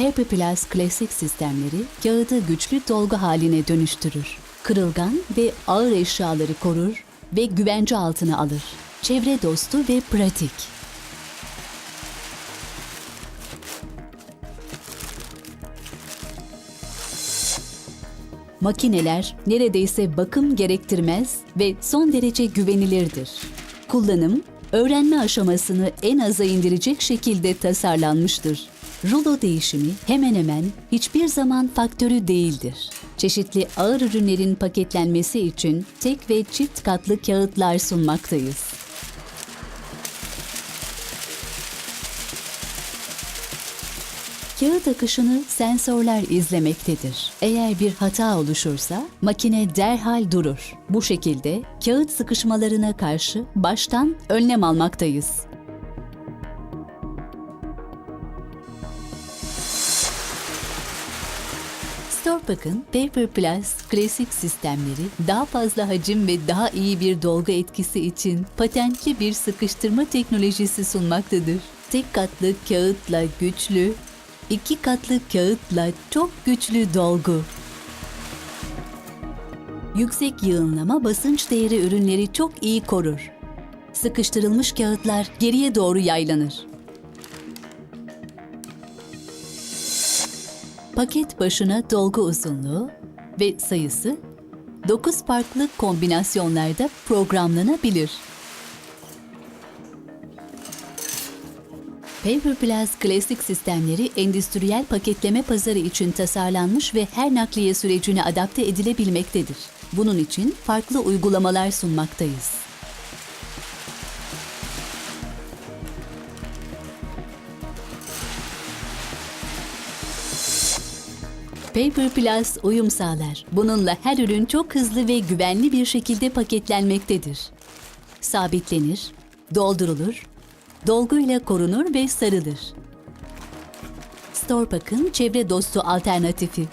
Paper Plus klasik sistemleri kağıdı güçlü dolgu haline dönüştürür. Kırılgan ve ağır eşyaları korur ve güvence altına alır. Çevre dostu ve pratik. Makineler neredeyse bakım gerektirmez ve son derece güvenilirdir. Kullanım, öğrenme aşamasını en aza indirecek şekilde tasarlanmıştır. Rulo değişimi hemen hemen hiçbir zaman faktörü değildir. Çeşitli ağır ürünlerin paketlenmesi için tek ve çift katlı kağıtlar sunmaktayız. Kağıt akışını sensörler izlemektedir. Eğer bir hata oluşursa makine derhal durur. Bu şekilde kağıt sıkışmalarına karşı baştan önlem almaktayız. Storpak'ın Paper Plus klasik sistemleri daha fazla hacim ve daha iyi bir dolgu etkisi için patentli bir sıkıştırma teknolojisi sunmaktadır. Tek katlı kağıtla güçlü, iki katlı kağıtla çok güçlü dolgu. Yüksek yığınlama basınç değeri ürünleri çok iyi korur. Sıkıştırılmış kağıtlar geriye doğru yaylanır. Paket başına dolgu uzunluğu ve sayısı 9 farklı kombinasyonlarda programlanabilir. Paper Plus klasik sistemleri endüstriyel paketleme pazarı için tasarlanmış ve her nakliye sürecine adapte edilebilmektedir. Bunun için farklı uygulamalar sunmaktayız. Paper Plus uyum sağlar. Bununla her ürün çok hızlı ve güvenli bir şekilde paketlenmektedir. Sabitlenir, doldurulur, dolguyla korunur ve sarılır. Storpak'ın çevre dostu alternatifi.